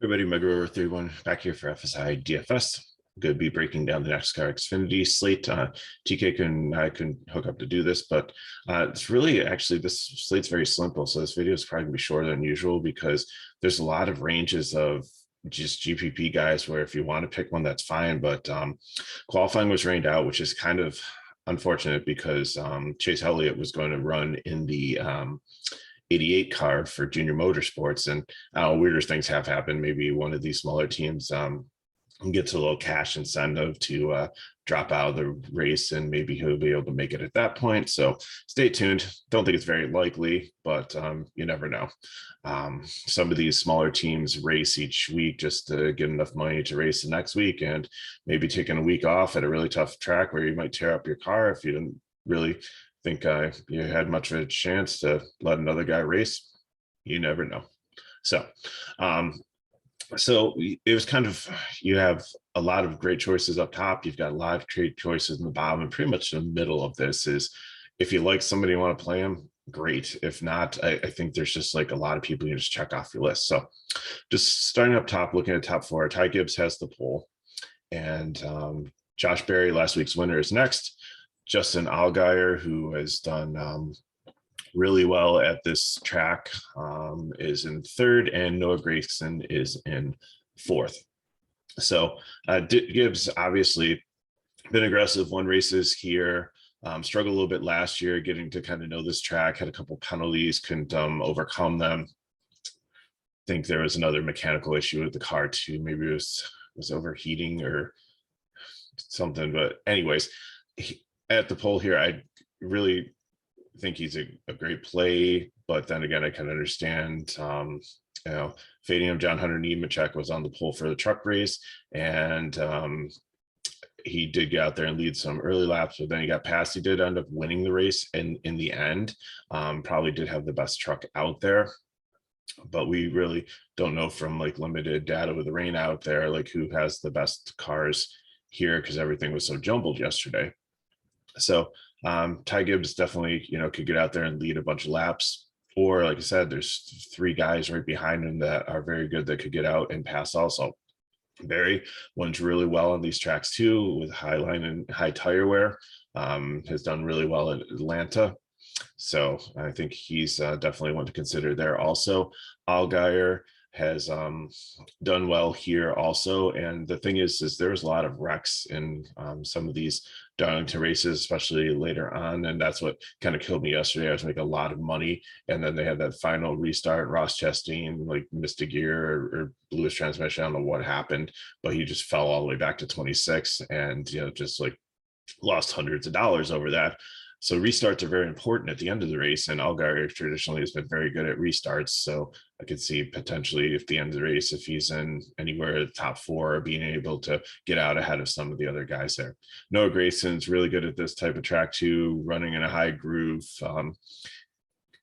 Everybody, Megro31 back here for FSIDFS. Going to be breaking down the NASCAR Xfinity slate. I couldn't hook up to do this, but it's really actually this slate's very simple. So this video is probably gonna be shorter than usual because there's a lot of ranges of just GPP guys where if you want to pick one, that's fine. But qualifying was rained out, which is kind of unfortunate because Chase Elliott was going to run in the 88 car for Junior Motorsports, and weirder things have happened. Maybe one of these smaller teams gets a little cash incentive to drop out of the race, and maybe he'll be able to make it at that point. So stay tuned. Don't think it's very likely, but you never know. Some of these smaller teams race each week just to get enough money to race the next week, and maybe taking a week off at a really tough track where you might tear up your car if you didn't really think you had much of a chance to let another guy race. You never know. So it was kind of, you have a lot of great choices up top. You've got a lot of great choices in the bottom, and pretty much in the middle of this is, if you like somebody and want to play them, great. If not, I think there's just like a lot of people you just check off your list. So just starting up top, looking at top four, Ty Gibbs has the pole, and Josh Berry, last week's winner, is next. Justin Allgaier, who has done really well at this track, is in third, and Noah Gragson is in fourth. So Gibbs obviously been aggressive, won races here, struggled a little bit last year getting to kind of know this track, had a couple penalties, couldn't overcome them. I think there was another mechanical issue with the car too. Maybe it was overheating or something, but anyways, at the pole here, I really think he's a great play, but then again, I can understand, fading him. John Hunter Nemechek was on the pole for the truck race, and he did get out there and lead some early laps, but then he got passed. He did end up winning the race, and in the end, probably did have the best truck out there. But we really don't know from like limited data with the rain out there, like who has the best cars here, because everything was so jumbled yesterday. So Ty Gibbs definitely, could get out there and lead a bunch of laps. Or like I said, there's three guys right behind him that are very good that could get out and pass also. Barry wins really well on these tracks too, with high line and high tire wear. Has done really well in Atlanta. So I think he's definitely one to consider there also. Allgaier has done well here also, and the thing is there's a lot of wrecks in some of these Darlington races, especially later on, and that's what kind of killed me yesterday. I was making a lot of money, and then they had that final restart. Ross Chastain like missed a gear or blew his transmission. I don't know what happened, but he just fell all the way back to 26, and just like lost hundreds of dollars over that. So restarts are very important at the end of the race, and Allgaier traditionally has been very good at restarts. So I could see potentially at the end of the race, if he's in anywhere at the top four, being able to get out ahead of some of the other guys there. Noah Grayson's really good at this type of track too, running in a high groove.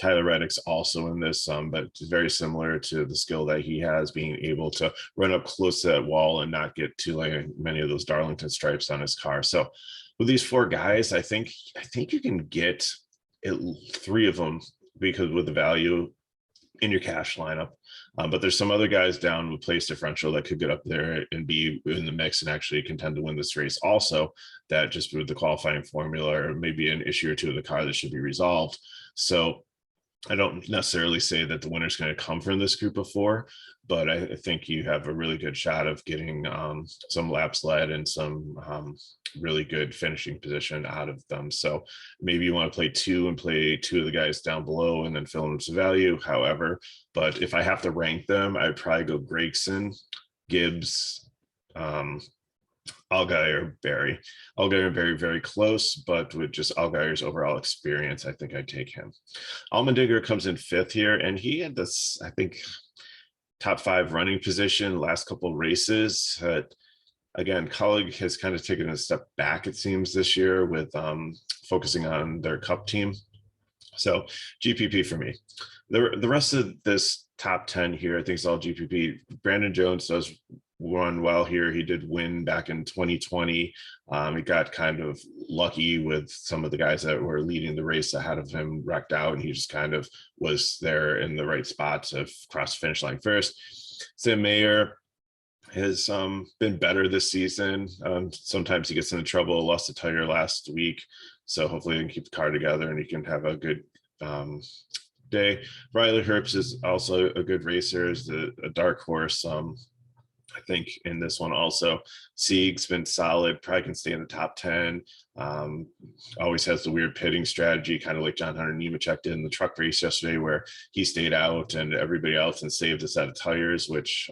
Tyler Reddick's also in this, but it's very similar to the skill that he has, being able to run up close to that wall and not get too many of those Darlington stripes on his car. So with these four guys, I think you can get three of them because with the value in your cash lineup. But there's some other guys down with place differential that could get up there and be in the mix and actually contend to win this race also, that just with the qualifying formula or maybe an issue or two of the car that should be resolved. So I don't necessarily say that the winner's going to come from this group of four, but I think you have a really good shot of getting some laps led and some really good finishing position out of them. So maybe you want to play two and play two of the guys down below and then fill in some value. However, but if I have to rank them, I'd probably go Gragson, Gibbs, Allgaier, Barry. Allgaier, Barry, very close, but with just Allgaier's overall experience, I think I'd take him. Allmendinger comes in fifth here, and he had this, I think, top five running position last couple races. Again, Colleague has kind of taken a step back, it seems, this year with focusing on their cup team. So GPP for me. The rest of this top 10 here, I think, is all GPP. Brandon Jones does run well here. He did win back in 2020. He got kind of lucky with some of the guys that were leading the race ahead of him wrecked out, and he just kind of was there in the right spot to cross the finish line first. Sam Mayer has been better this season. Sometimes he gets into trouble, lost a tire last week. So hopefully he can keep the car together and he can have a good day. Riley Herbst is also a good racer, is a dark horse. I think in this one also. Sieg's been solid, probably can stay in the top 10. Always has the weird pitting strategy, kind of like John Hunter Nemechek did in the truck race yesterday, where he stayed out and everybody else and saved a set of tires, which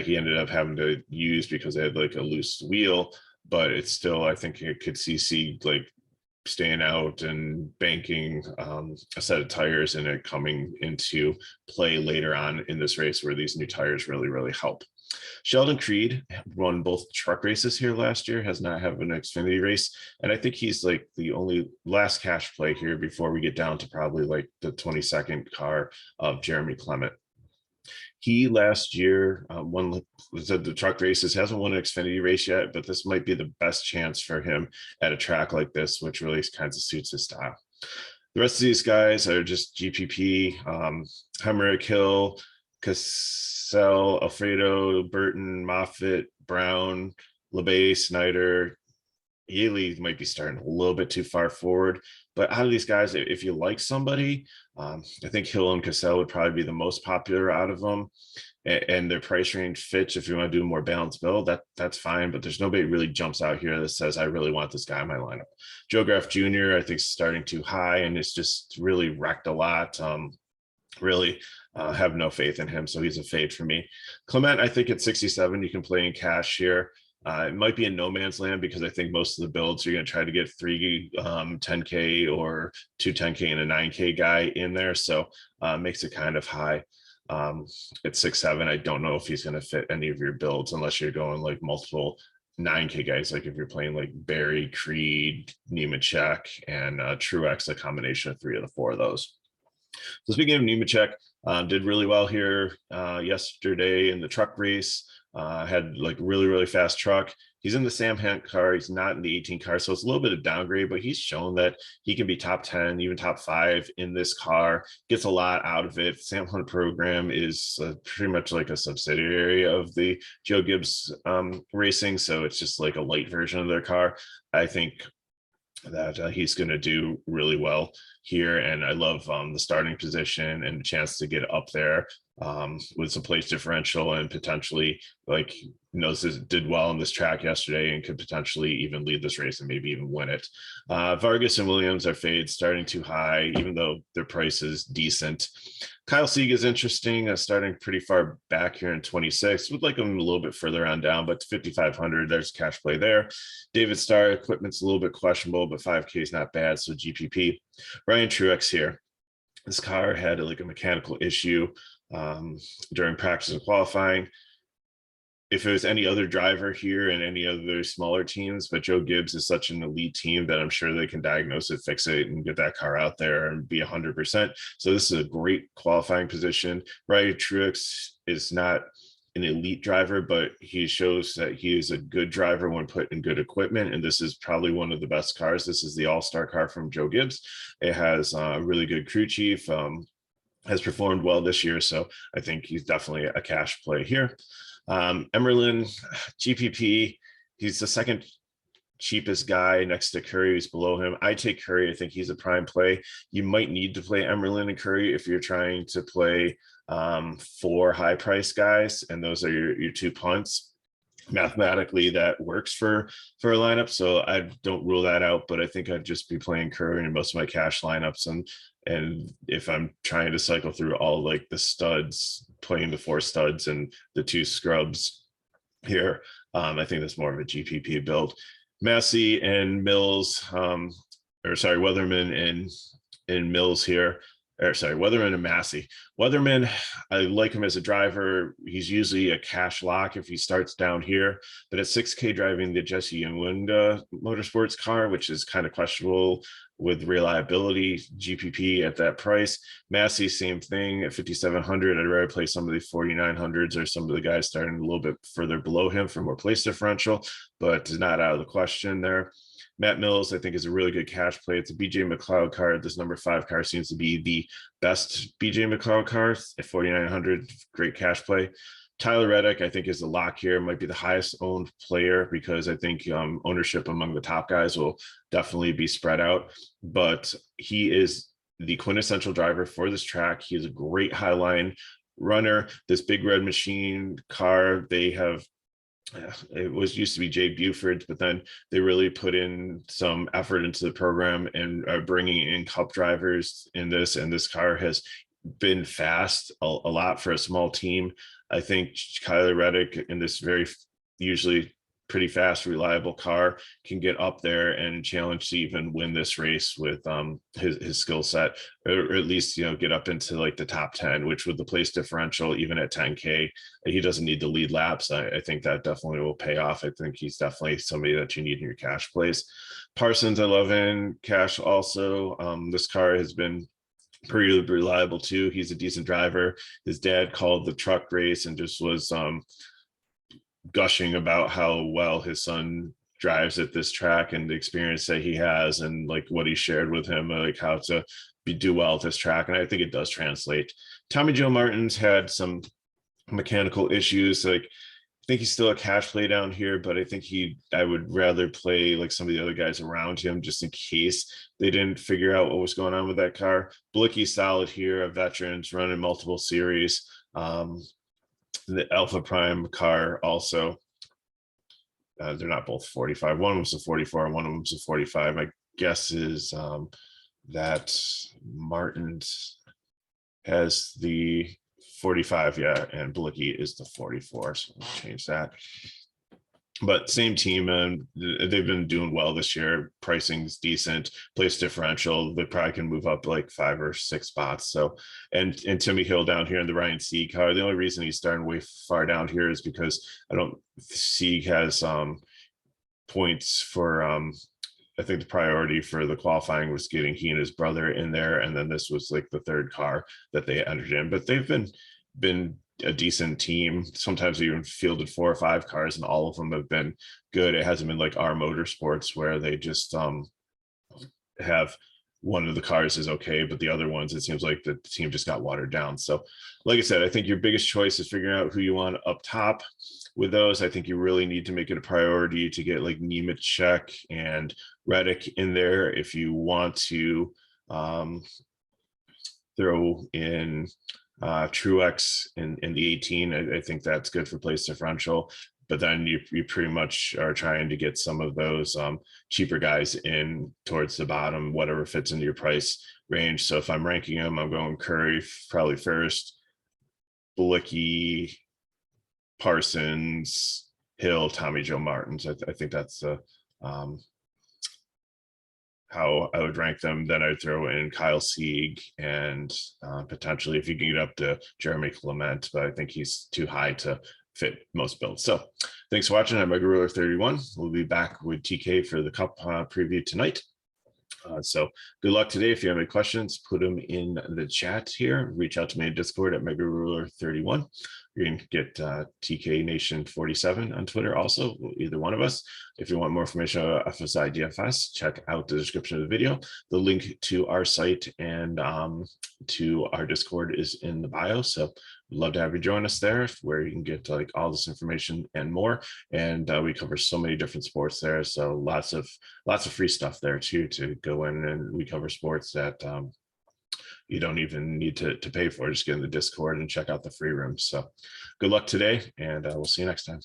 he ended up having to use because they had like a loose wheel. But it's still, I think you could see Sieg like staying out and banking a set of tires and it coming into play later on in this race where these new tires really help. Sheldon Creed won both truck races here last year, has not had an Xfinity race, and I think he's like the only last cash play here before we get down to probably like the 22nd car of Jeremy Clement. He last year won the truck races, hasn't won an Xfinity race yet, but this might be the best chance for him at a track like this, which really kind of suits his style. The rest of these guys are just GPP, Hemrick, Hill, Cassell, Alfredo, Burton, Moffitt, Brown, LeBay, Snyder. Yaley might be starting a little bit too far forward, but out of these guys, if you like somebody, I think Hill and Cassell would probably be the most popular out of them, and their price range fits. If you want to do a more balanced build, that's fine, but there's nobody really jumps out here that says I really want this guy in my lineup. Joe Graff Jr. I think is starting too high, and it's just really wrecked a lot. Really have no faith in him, so he's a fade for me. Clement, I think at 67 you can play in cash here. It might be in no man's land because I think most of the builds are going to try to get 3 10K or 2 10K and a 9K guy in there. So makes it kind of high. At 6'7", I don't know if he's going to fit any of your builds unless you're going like multiple 9K guys. Like if you're playing like Barry, Creed, Nemechek, and Truex, a combination of 3 of the 4 of those. So speaking of Nemechek, did really well here yesterday in the truck race. Had like really fast truck. He's in the Sam Hunt car. He's not in the 18 car, so it's a little bit of downgrade, but he's shown that he can be top 10, even top 5 in this car. Gets a lot out of it. Sam Hunt program is pretty much like a subsidiary of the Joe Gibbs Racing, so it's just like a light version of their car. I think that he's going to do really well here, and I love the starting position and the chance to get up there with some place differential, and potentially like knows this did well on this track yesterday and could potentially even lead this race and maybe even win it. Vargas and Williams are fades, starting too high, even though their price is decent. Kyle Sieg is interesting, starting pretty far back here in 26. Would like him a little bit further on down, but 5,500, there's cash play there. David Starr, equipment's a little bit questionable, but 5K is not bad, so GPP. Ryan Truex here. This car had like a mechanical issue during practice and qualifying. If it was any other driver here and any other smaller teams, but Joe Gibbs is such an elite team that I'm sure they can diagnose it, fix it, and get that car out there and be 100%. So this is a great qualifying position. Ryan Truex is not an elite driver, but he shows that he is a good driver when put in good equipment. And this is probably one of the best cars. This is the all-star car from Joe Gibbs. It has a really good crew chief, has performed well this year. So I think he's definitely a cash play here. Emerlin, GPP, he's the second cheapest guy next to Curry, who's below him. I take Curry. I think he's a prime play. You might need to play Emerlin and Curry if you're trying to play 4 high price guys, and those are your 2 punts. Mathematically that works for a lineup, so I don't rule that out, but I think I'd just be playing Curry in most of my cash lineups, and if I'm trying to cycle through all like the studs, playing the 4 studs and the 2 scrubs here, I think that's more of a GPP build. Massey and Mills, Weatherman and Mills here. or sorry, Weatherman and Massey. Weatherman, I like him as a driver. He's usually a cash lock if he starts down here, but at 6K driving the Jesse Younga Motorsports car, which is kind of questionable with reliability, GPP at that price. Massey, same thing at 5,700. I'd rather play some of the 4,900s or some of the guys starting a little bit further below him for more place differential, but not out of the question there. Matt Mills, I think, is a really good cash play. It's a BJ McLeod card. This number 5 car seems to be the best BJ McLeod card at 4,900. Great cash play. Tyler Reddick, I think, is the lock here. Might be the highest owned player because I think ownership among the top guys will definitely be spread out. But he is the quintessential driver for this track. He is a great highline runner. This big red machine car, they have, it was used to be Jay Buford, but then they really put in some effort into the program and are bringing in cup drivers in this, and this car has been fast a lot for a small team. I think Kyler Reddick in this very usually pretty fast, reliable car can get up there and challenge to even win this race with his skill set, or at least, you know, get up into like the top 10, which with the place differential, even at 10K, he doesn't need to lead laps. I think that definitely will pay off. I think he's definitely somebody that you need in your cash plays. Parsons, I love in cash also. This car has been pretty reliable too. He's a decent driver. His dad called the truck race and just was gushing about how well his son drives at this track and the experience that he has, and like what he shared with him, like how to do well at this track. And I think it does translate. Tommy Joe Martin's had some mechanical issues. Like, I think he's still a cash play down here, but I think I would rather play like some of the other guys around him just in case they didn't figure out what was going on with that car. Blicky's solid here, a veteran's running multiple series. The Alpha Prime car also, they're not both 45. One of them's a 44 and one of them's a 45. My guess is that Martin's has the 45, yeah, and Blicky is the 44. So we'll change that. But same team, and they've been doing well this year. Pricing's decent, place differential. They probably can move up like 5 or 6 spots. So, and Timmy Hill down here in the Ryan Sieg car. The only reason he's starting way far down here is because Sieg has points for I think the priority for the qualifying was getting he and his brother in there, and then this was like the 3rd car that they entered in. But they've been a decent team. Sometimes we even fielded 4 or 5 cars, and all of them have been good. It hasn't been like our motorsports where they just have one of the cars is okay, but the other ones, it seems like the team just got watered down. So like I said, I think your biggest choice is figuring out who you want up top. With those, I think you really need to make it a priority to get like Nemechek and Reddick in there if you want to throw in Truex in the 18. I think that's good for place differential, but then you pretty much are trying to get some of those cheaper guys in towards the bottom, whatever fits into your price range. So if I'm ranking them, I'm going Curry probably first, Blicky, Parsons, Hill, Tommy Joe Martins. I think that's how I would rank them. Then I'd throw in Kyle Sieg and potentially if you can get up to Jeremy Clement, but I think he's too high to fit most builds. So thanks for watching. I'm Mega Ruler 31. We'll be back with TK for the Cup preview tonight. So good luck today. If you have any questions, put them in the chat here. Reach out to me in Discord at Mega Ruler 31. You can get TK Nation 47 on Twitter also, either one of us. If you want more information about FSIDFS, check out the description of the video. The link to our site and to our Discord is in the bio. So we'd love to have you join us there, where you can get like all this information and more. And we cover so many different sports there. So lots of free stuff there too, to go in, and we cover sports that you don't even need to pay for. Just get in the Discord and check out the free rooms. So good luck today, and we'll see you next time.